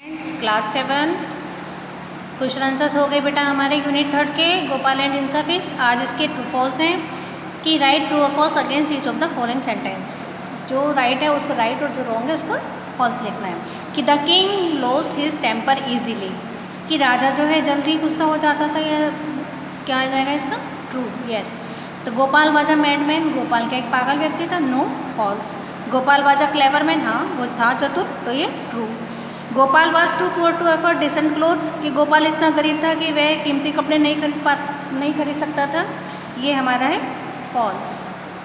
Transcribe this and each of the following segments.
Class 7 question answers हो गए बेटा हमारे यूनिट 3 के गोपाल एंड इंसा फिश। आज इसके ट्रू फॉल्स हैं कि राइट ट्रू और false against each of the following sentence. जो राइट है उसको राइट और जो रॉन्ग है उसको फॉल्स लिखना है। कि the king lost his temper easily, कि राजा जो है जल्दी गुस्सा हो जाता था, या क्या आ जाएगा इसका ट्रू। यस। तो Gopal was a madman, Gopal का एक पागल व्यक्ति था, no false. Gopal was a clever man, हाँ वो था चतुर, तो ये true. Gopal was too poor to afford decent clothes, कि गोपाल इतना गरीब था कि वह कीमती कपड़े नहीं खरीद सकता था, ये हमारा है फॉल्स।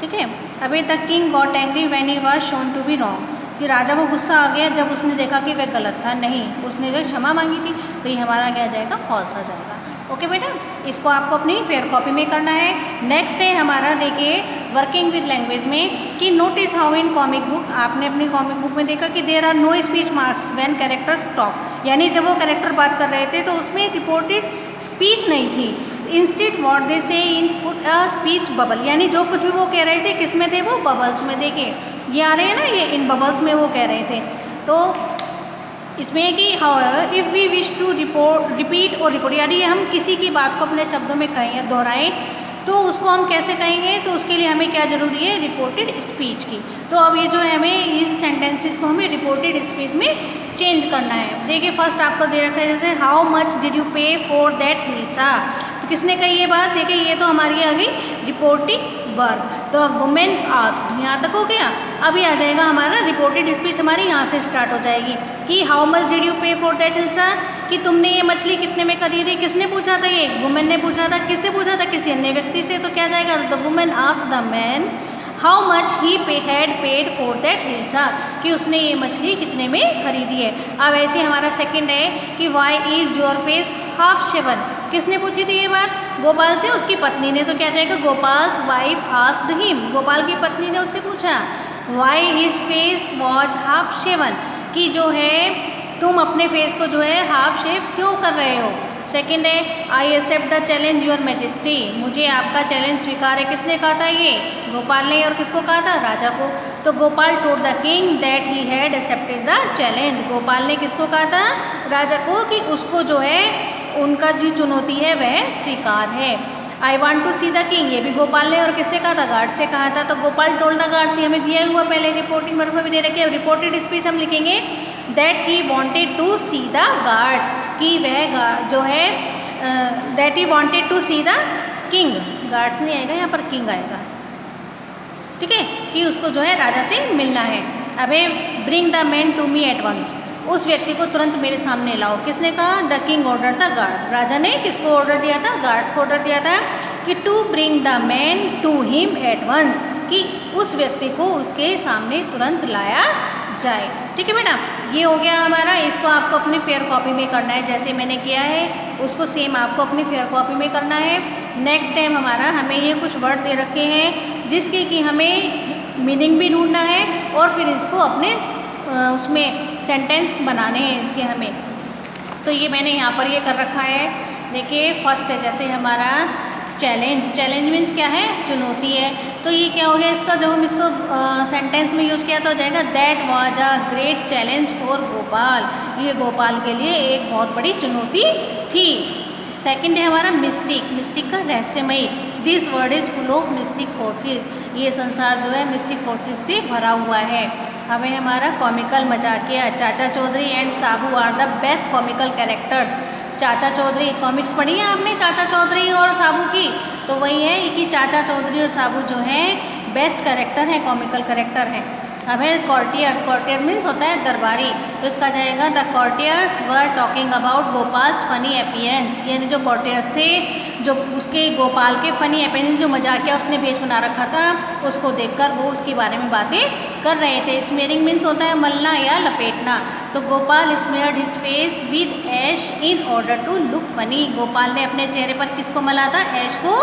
ठीक है। अभी the king got angry when he was shown to be wrong, कि राजा को गुस्सा आ गया जब उसने देखा कि वह गलत था, नहीं उसने जो क्षमा मांगी थी, तो ये हमारा क्या आ जाएगा फॉल्स आ जाएगा। ओके बेटा, इसको आपको अपनी फेयर कॉपी में करना है। नेक्स्ट है हमारा देखिए वर्किंग विद लैंग्वेज में, कि notice how in comic book, आपने अपनी कॉमिक बुक में देखा कि there are no speech marks when characters talk, यानी जब वो कैरेक्टर बात कर रहे थे तो उसमें रिपोर्टेड स्पीच नहीं थी। इंस्टेड व्हाट दे से in put a speech bubble, यानी जो कुछ भी वो कह रहे थे किस में थे, वो बबल्स में। देखिए ये आ रहे हैं ना, ये इन बबल्स में वो कह रहे थे। तो इसमें कि however if we wish to repeat और रिपोर्ट, यानी हम किसी की बात को अपने शब्दों में कहें या दोहराएं तो उसको हम कैसे कहेंगे, तो उसके लिए हमें क्या ज़रूरी है, रिपोर्टेड स्पीच की। तो अब ये जो है हमें इस सेंटेंसेस को हमें रिपोर्टेड स्पीच में चेंज करना है। देखिए फर्स्ट आपको दे रखा है जैसे हाउ मच डिड यू पे फॉर दैट हिल्सा, तो किसने कही ये बात, देखिए ये तो हमारी आ गई रिपोर्टिंग वर्ब। तो वुमेन आस्क्ड, यहाँ तक हो गया। अभी आ जाएगा हमारा रिपोर्टेड स्पीच, हमारी यहाँ से स्टार्ट हो जाएगी कि हाउ मच डिड यू पे फॉर दैट हिल्सा, कि तुमने ये मछली कितने में खरीदी, किसने पूछा था, ये वुमेन ने पूछा था। किससे पूछा था, किसी अन्य व्यक्ति से, तो क्या जाएगा the women asked the man how much he had paid for that hilsa, कि उसने ये मछली कितने में खरीदी है। अब ऐसे हमारा सेकंड है कि why is your face half shaven, किसने पूछी थी ये बात, गोपाल से, उसकी पत्नी ने, तो क्या जाएगा Gopal's wife asked him, Gopal की पत्नी ने उससे पूछा। Why his face was half shaven, कि जो है तुम अपने फेस को जो है हाफ शेव क्यों कर रहे हो। सेकंड है I accept the challenge your majesty, मुझे आपका चैलेंज स्वीकार है, किसने कहा था ये, गोपाल ने, और किसको कहा था, राजा को। तो Gopal told the king that he had accepted the challenge, Gopal ने किसको कहा था, राजा को, कि उसको जो है उनका जो चुनौती है वह स्वीकार है। I want to see the king, ये भी गोपाल ने और किससे कहा था, गार्ड से कहा था। तो गोपाल टोल्ड द गार्ड्स, ये हमें दिया हुआ पहले रिपोर्टिंग वर्ब में भी दे रखे, रिपोर्टेड स्पीच हम लिखेंगे that he wanted to see the guards, कि वह जो है that he wanted to see the king, guards नहीं आएगा यहाँ पर, किंग आएगा। ठीक है, कि उसको जो है राजा से मिलना है। अबे bring the man to me at once, उस व्यक्ति को तुरंत मेरे सामने लाओ, किसने कहा, the king order the guard, राजा ने किसको ऑर्डर दिया था, गार्ड्स को ऑर्डर दिया था कि to bring the man to him at once, कि उस व्यक्ति को उसके सामने तुरंत लाया जाए। ठीक है बेटा, ये हो गया हमारा। इसको आपको अपनी फेयर कॉपी में करना है, जैसे मैंने किया है उसको सेम आपको अपनी फेयर कॉपी में करना है। नेक्स्ट टाइम हमारा हमें ये कुछ वर्ड दे रखे हैं जिसके कि हमें मीनिंग भी ढूंढना है और फिर इसको अपने उसमें सेंटेंस बनाने हैं इसके हमें। तो ये मैंने यहाँ पर ये कर रखा है। देखिए फर्स्ट है जैसे हमारा चैलेंज, चैलेंज मीन्स क्या है, चुनौती है। तो ये क्या हो गया इसका, जब हम इसको सेंटेंस में यूज़ किया तो हो जाएगा that was a great challenge for Gopal, ये गोपाल के लिए एक बहुत बड़ी चुनौती थी। सेकंड है हमारा मिस्टिक, मिस्टिक का रहस्यमयी, this word is full of mistake forces, ये संसार जो है मिस्टिक फोर्सेस से भरा हुआ है। हमें हमारा कॉमिकल मजाकिया, Chacha Chaudhary and Sabu are the best comical characters. Chacha Chaudhary comics पढ़ी है आपने, चाचा चौधरी और साबू की, तो वही है कि चाचा चौधरी और साबू जो हैं बेस्ट कैरेक्टर हैं, कॉमिकल कैरेक्टर हैं। हमें कॉर्टियर्स, कॉर्टियर मीन्स होता है दरबारी, तो इसका जाएगा the courtiers were talking about Gopal's funny appearance, यानी जो कॉर्टियर्स थे जो उसके गोपाल के फनी अपीयरेंस, जो मजाकिया उसने भेष बना रखा था, उसको देखकर वो उसके बारे में बातें कर रहे थे। स्मेयरिंग मीन्स होता है मलना या लपेटना, तो Gopal smeared his face with ash in order to look funny, Gopal ने अपने चेहरे पर किसको मला था, ऐश को,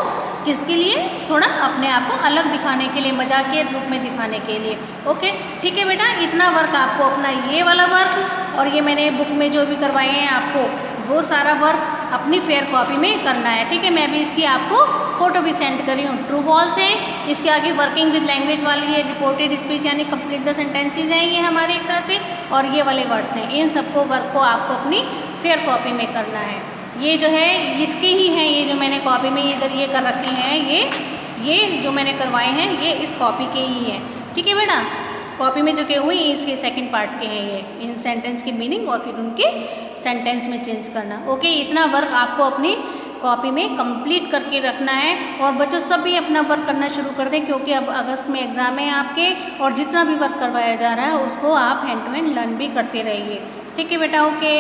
किसके लिए, थोड़ा अपने आप को अलग दिखाने के लिए, मजाकिया रूप में दिखाने के लिए। ओके ठीक है बेटा, इतना वर्क आपको अपना ये वाला वर्क और ये मैंने बुक में जो भी करवाए हैं आपको वो सारा वर्क अपनी फेयर कॉपी में करना है। ठीक है, मैं भी इसकी आपको फ़ोटो भी सेंड करी हूँ। ट्रू फॉल्स है। इसके आगे वर्किंग विद लैंग्वेज वाली है, रिपोर्टेड स्पीच यानी कंप्लीट द सेंटेंसेज हैं ये हमारे एक तरह से, और ये वाले वर्ड्स हैं। इन सबको वर्क को आपको अपनी फेयर कॉपी में करना है। ये जो है इसके ही हैं, ये जो मैंने कॉपी में इधर ये कर रखी हैं, ये जो मैंने करवाए हैं ये इस कॉपी के ही हैं। ठीक है बेटा, कॉपी में जो के हुए इसके सेकंड पार्ट के हैं ये, इन सेंटेंस की मीनिंग और फिर उनके सेंटेंस में चेंज करना। ओके, इतना वर्क आपको अपनी कॉपी में कंप्लीट करके रखना है। और बच्चों सब भी अपना वर्क करना शुरू कर दें, क्योंकि अब अगस्त में एग्ज़ाम है आपके, और जितना भी वर्क करवाया जा रहा है उसको आप हैंड टू हैंड लर्न भी करते रहिए। ठीक है बेटा, ओके।